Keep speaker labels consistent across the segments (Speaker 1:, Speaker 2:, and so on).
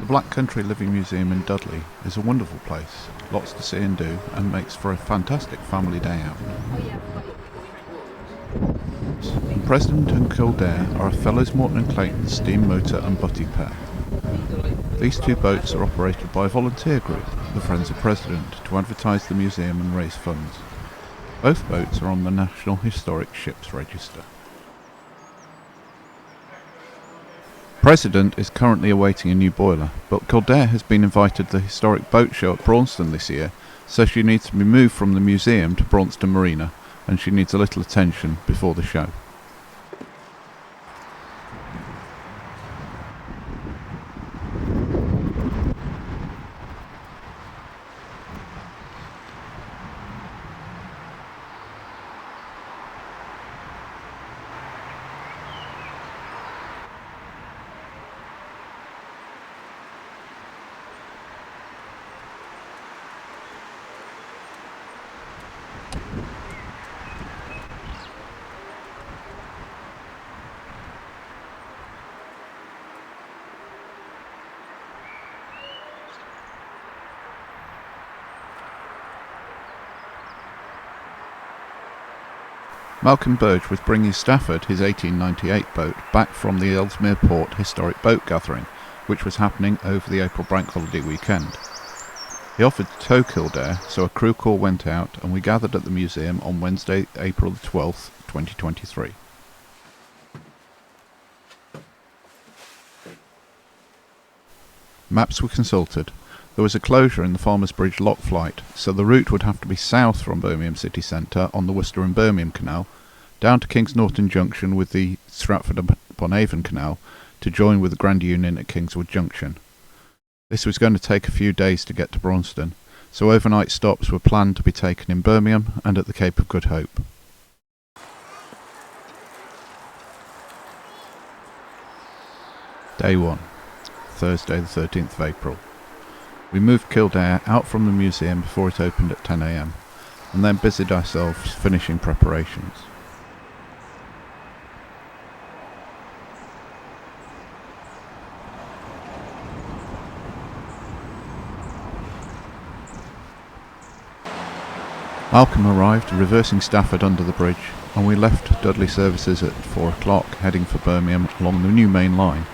Speaker 1: The Black Country Living Museum in Dudley is a wonderful place, lots to see and do, and makes for a fantastic family day out. President and Kildare are a Fellows Morton and Clayton steam motor and butty pair. These two boats are operated by a volunteer group, the Friends of President, to advertise the museum and raise funds. Both boats are on the National Historic Ships Register. President is currently awaiting a new boiler, but Kildare has been invited to the historic boat show at Braunston this year, so she needs to be moved from the museum to Braunston Marina, and she needs a little attention before the show. Malcolm Burge was bringing Stafford, his 1898 boat, back from the Ellesmere Port Historic Boat Gathering, which was happening over the April Bank Holiday weekend. He offered to tow Kildare, so a crew call went out and we gathered at the museum on Wednesday, April the 12th, 2023. Maps were consulted. There was a closure in the Farmers Bridge lock flight, so the route would have to be south from Birmingham city centre on the Worcester and Birmingham Canal, down to Kings Norton Junction with the Stratford-upon-Avon Canal, to join with the Grand Union at Kingswood Junction. This was going to take a few days to get to Braunston, so overnight stops were planned to be taken in Birmingham and at the Cape of Good Hope. Day 1, Thursday the 13th of April. We moved Kildare out from the museum before it opened at 10 AM, and then busied ourselves finishing preparations. Malcolm arrived, reversing Stafford under the bridge, and we left Dudley services at 4 o'clock, heading for Birmingham along the new main line,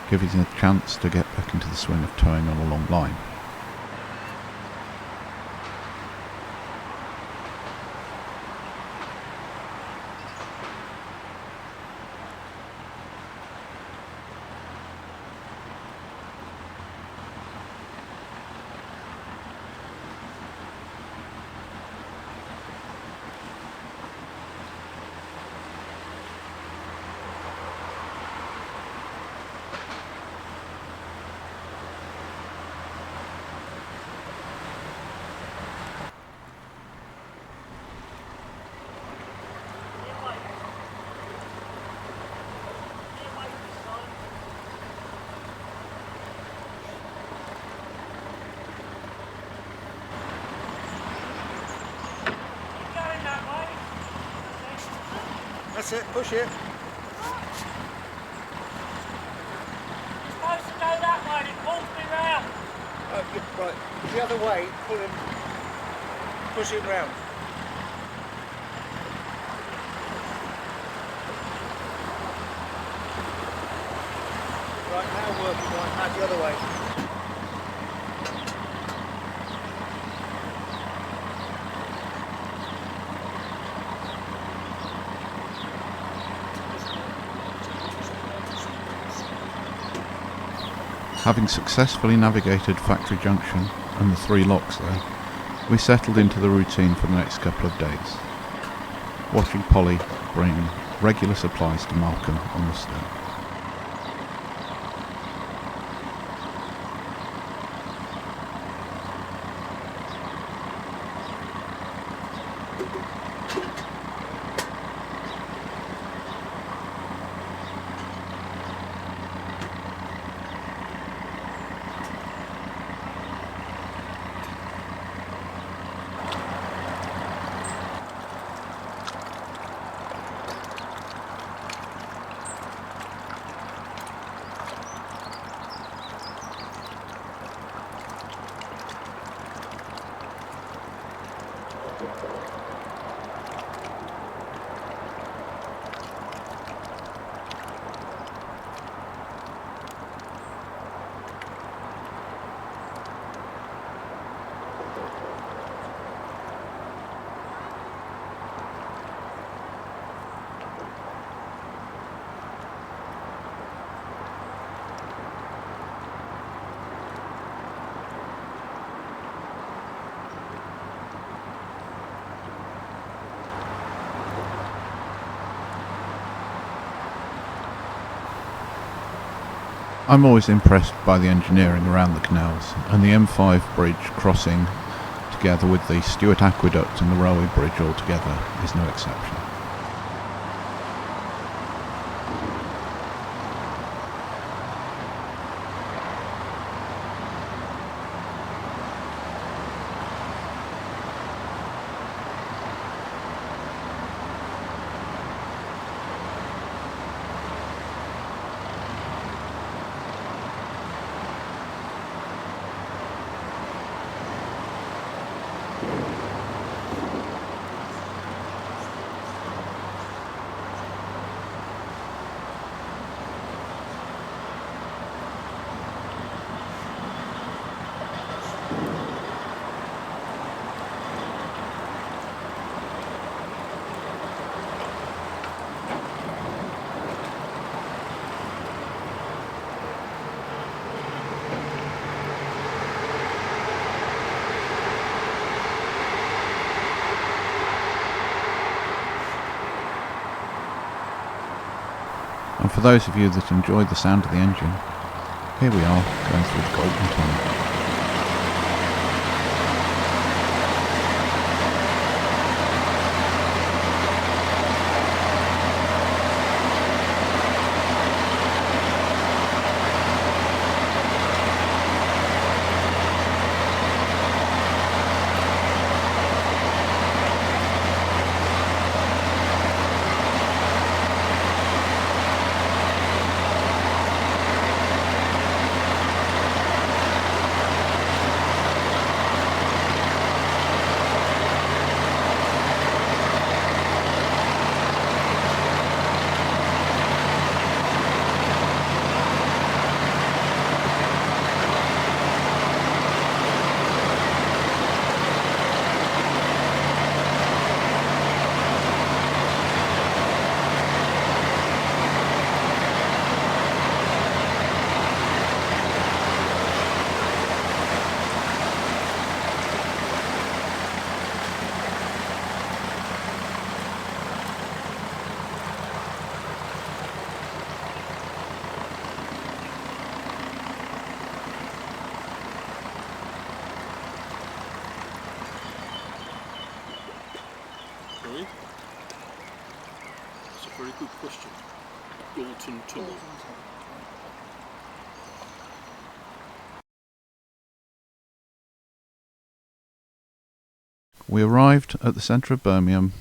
Speaker 1: giving us a chance to get back into the swing of towing on a long line.
Speaker 2: That's it, push it.
Speaker 3: It's supposed to go that way and it pulls me round.
Speaker 2: Oh, right, the other way, pull him, push him round. Right, now working right, now the other way.
Speaker 1: Having successfully navigated Factory Junction and the 3 locks there, we settled into the routine for the next couple of days, watching Polly bring regular supplies to Malcolm on the stern. I'm always impressed by the engineering around the canals, and the M5 bridge crossing together with the Stewart Aqueduct and the railway bridge all together is no exception. And for those of you that enjoy the sound of the engine, here we are going through the Golden Tunnel.
Speaker 4: Sorry? That's a very good question. Dalton Tunnel.
Speaker 1: We arrived at the centre of Birmingham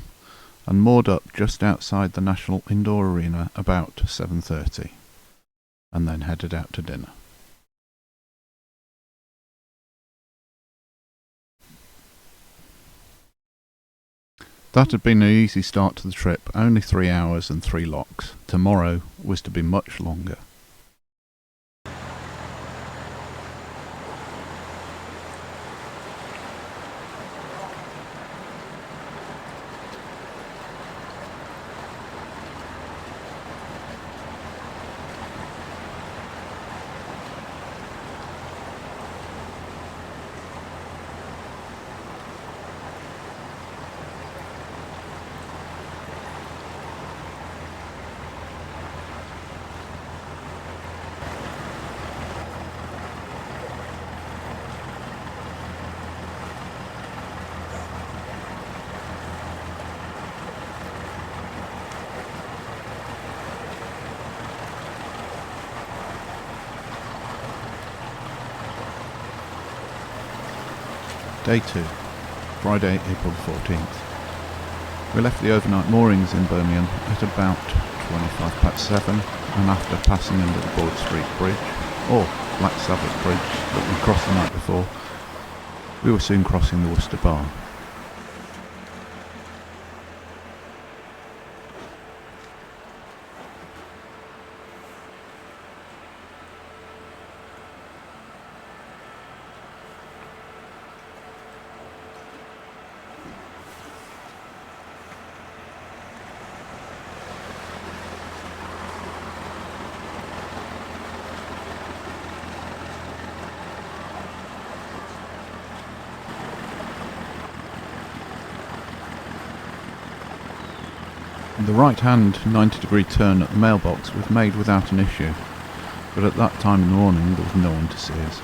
Speaker 1: and moored up just outside the National Indoor Arena about 7:30, and then headed out to dinner. That had been an easy start to the trip, only 3 hours and 3 locks. Tomorrow was to be much longer. Day 2, Friday, April 14th. We left the overnight moorings in Birmingham at about 7:25, and after passing under the Broad Street Bridge, or Black Sabbath Bridge that we crossed the night before, we were soon crossing the Worcester Bar. The right-hand 90-degree turn at the mailbox was made without an issue, but at that time in the morning there was no one to see us.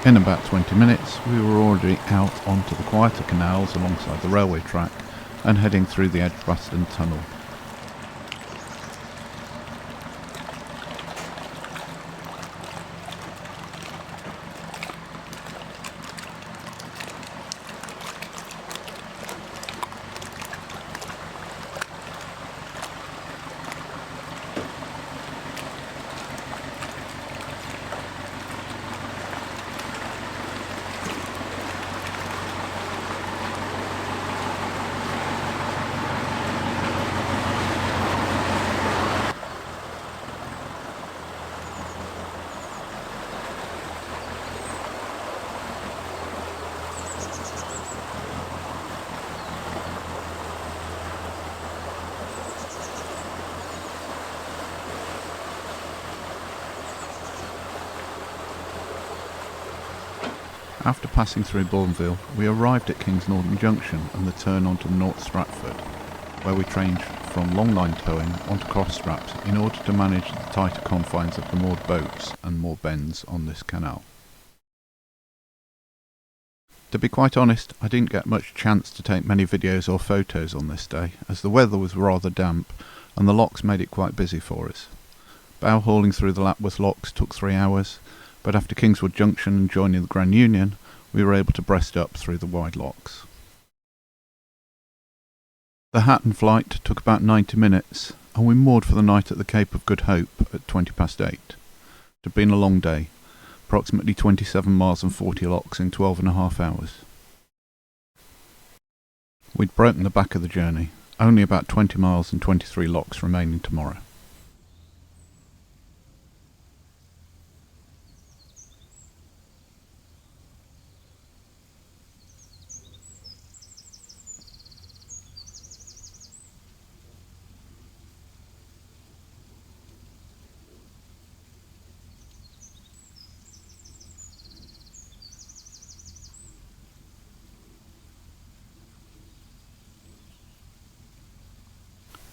Speaker 1: In about 20 minutes we were already out onto the quieter canals alongside the railway track and heading through the Edgbaston Tunnel. After passing through Bourneville, we arrived at Kings Norton Junction and the turn onto North Stratford, where we changed from longline towing onto cross straps in order to manage the tighter confines of the moored boats and more bends on this canal. To be quite honest, I didn't get much chance to take many videos or photos on this day, as the weather was rather damp and the locks made it quite busy for us. Bow hauling through the Lapworth locks took 3 hours, but after Kingswood Junction and joining the Grand Union, we were able to breast up through the wide locks. The Hatton flight took about 90 minutes, and we moored for the night at the Cape of Good Hope at 8:20. It had been a long day, approximately 27 miles and 40 locks in 12.5 hours. We'd broken the back of the journey, only about 20 miles and 23 locks remaining tomorrow.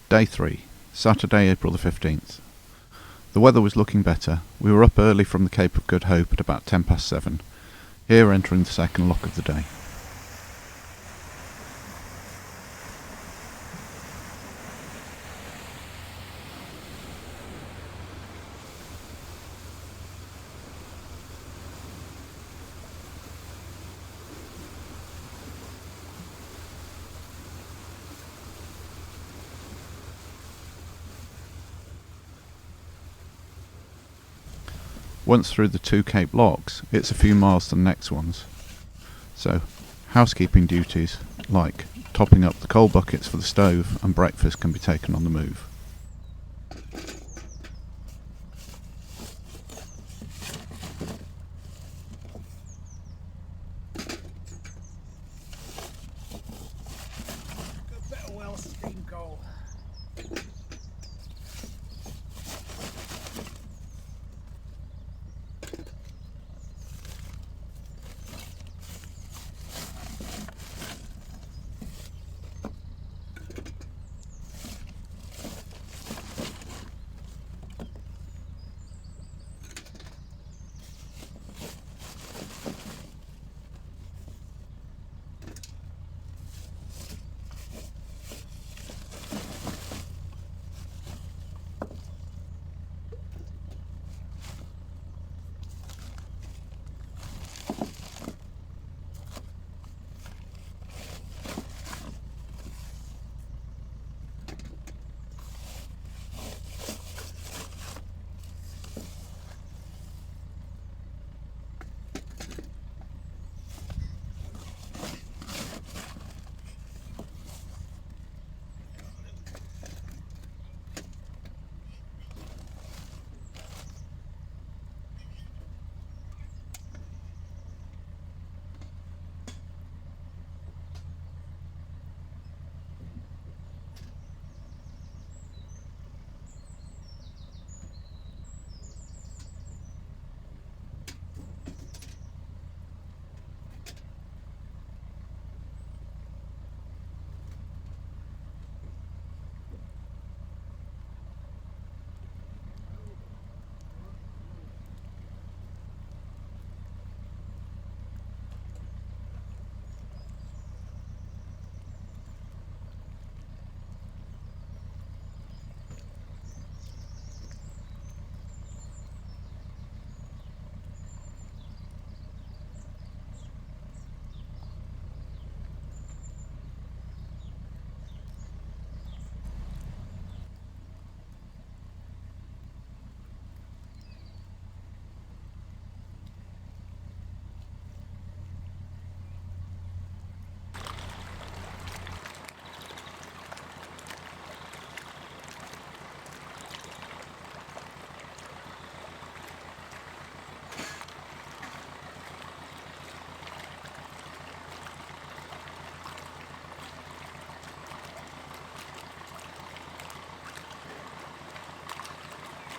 Speaker 1: Day 3, Saturday, April the 15th. The weather was looking better. We were up early from the Cape of Good Hope at about 7:10, here entering the second lock of the day. Once through the 2 Cape locks, it's a few miles to the next ones. So, housekeeping duties like topping up the coal buckets for the stove and breakfast can be taken on the move.
Speaker 2: Good bit of well steam coal.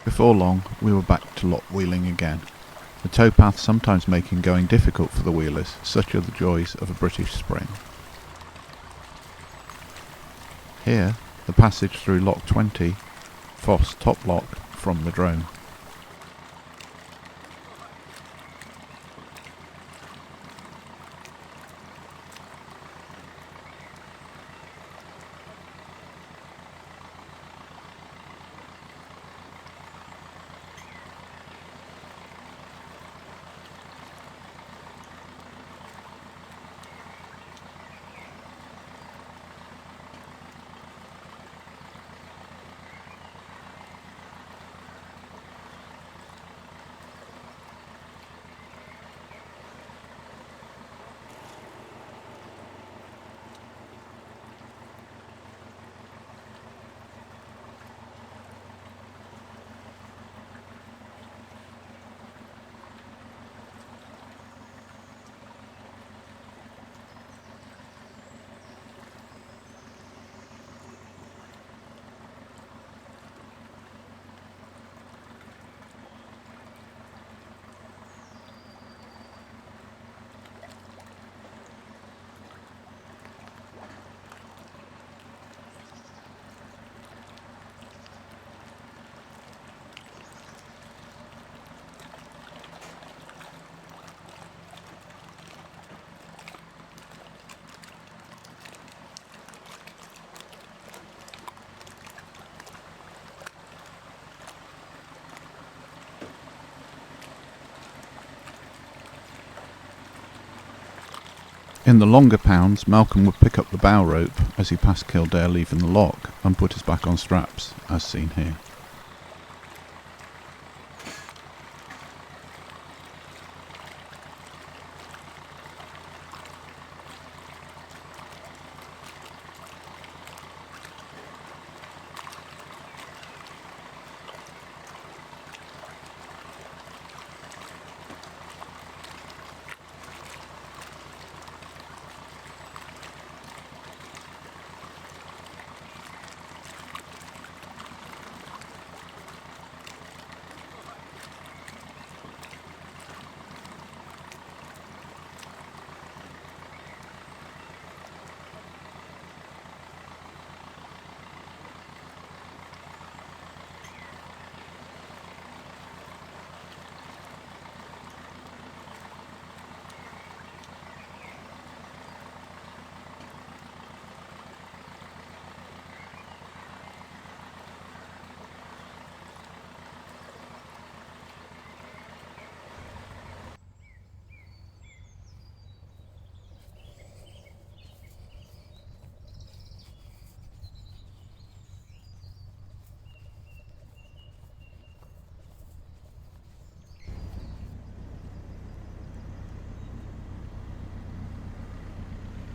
Speaker 1: Before long, we were back to lot wheeling again, the towpath sometimes making going difficult for the wheelers, such are the joys of a British spring. Here, the passage through Lock 20, Foss top lock from the drone. In the longer pounds, Malcolm would pick up the bow rope as he passed Kildare leaving the lock and put us back on straps, as seen here.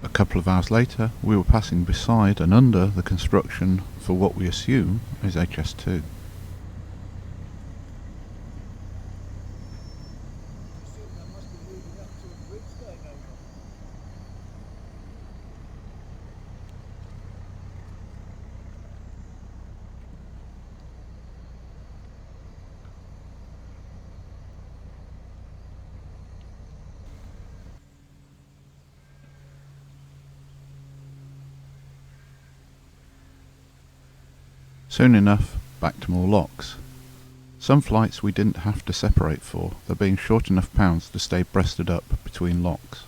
Speaker 1: A couple of hours later, we were passing beside and under the construction for what we assume is HS2. Soon enough, back to more locks. Some flights we didn't have to separate for, there being short enough pounds to stay breasted up between locks.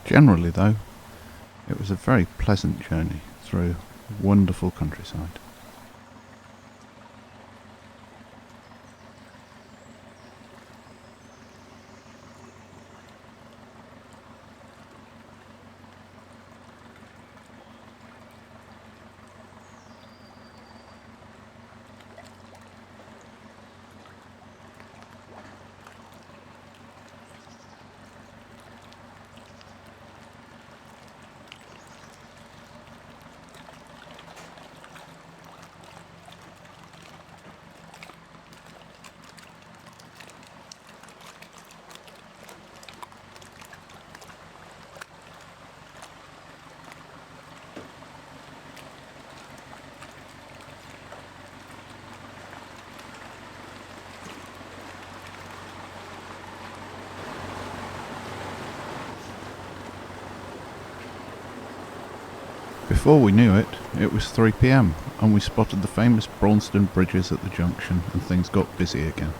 Speaker 1: Generally, though, it was a very pleasant journey through wonderful countryside. Before we knew it, it was 3 p.m. and we spotted the famous Braunston bridges at the junction and things got busy again.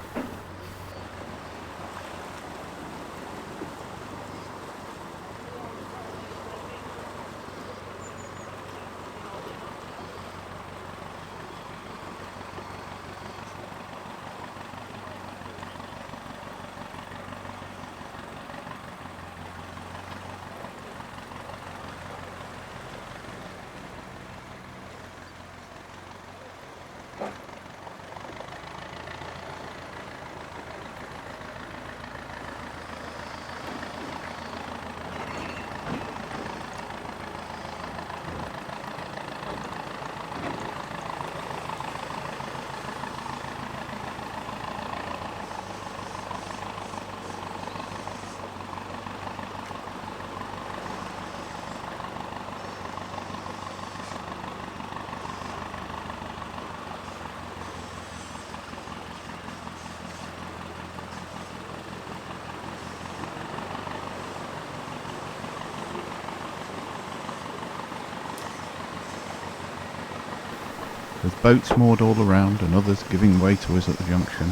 Speaker 1: With boats moored all around and others giving way to us at the junction,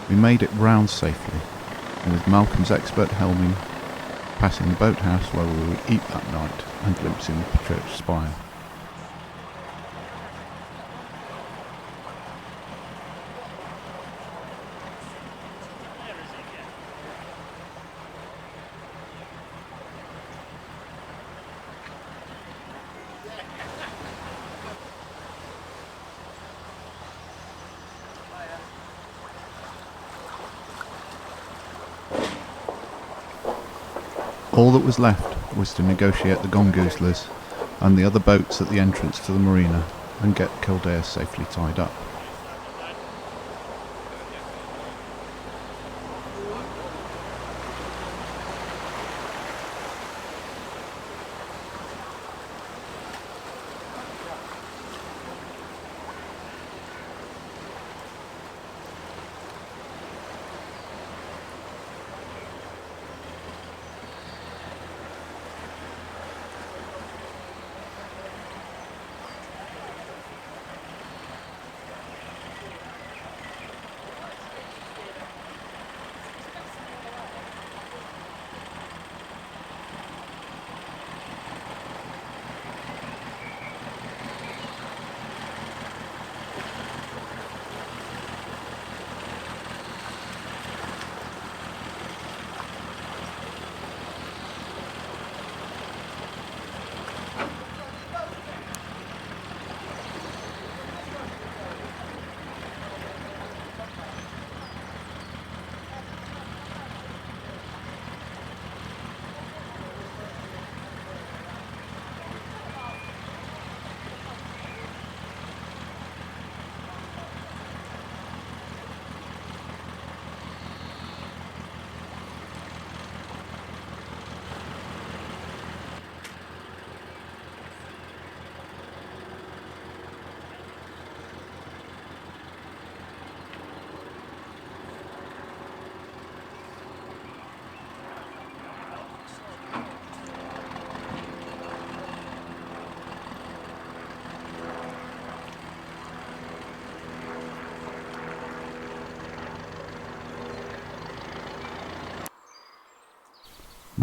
Speaker 1: we made it round safely, and with Malcolm's expert helming, passing the boathouse where we would eat that night and glimpsing the church spire. All that was left was to negotiate the gongoozlers and the other boats at the entrance to the marina and get Kildare safely tied up.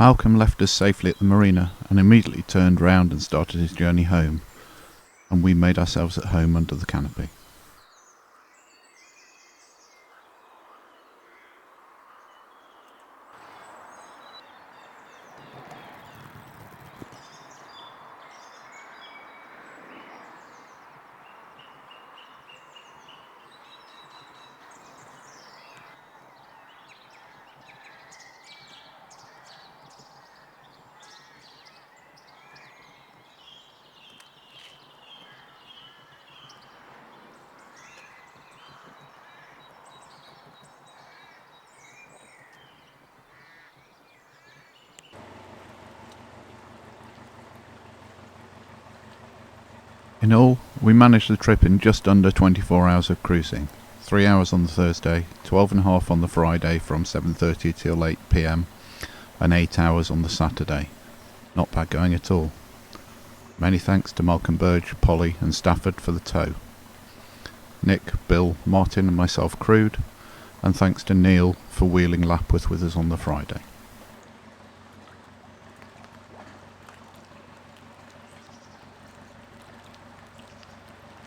Speaker 1: Malcolm left us safely at the marina and immediately turned round and started his journey home, and we made ourselves at home under the canopy. In all, we managed the trip in just under 24 hours of cruising. 3 hours on the Thursday, 12.5 on the Friday from 7:30 till 8 p.m, and 8 hours on the Saturday. Not bad going at all. Many thanks to Malcolm Burge, Polly and Stafford for the tow. Nick, Bill, Martin and myself crewed, and thanks to Neil for wheeling Lapworth with us on the Friday.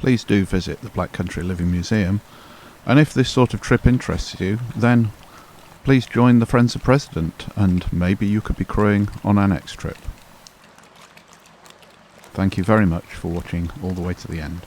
Speaker 1: Please do visit the Black Country Living Museum, and if this sort of trip interests you, then please join the Friends of President, and maybe you could be crewing on our next trip. Thank you very much for watching all the way to the end.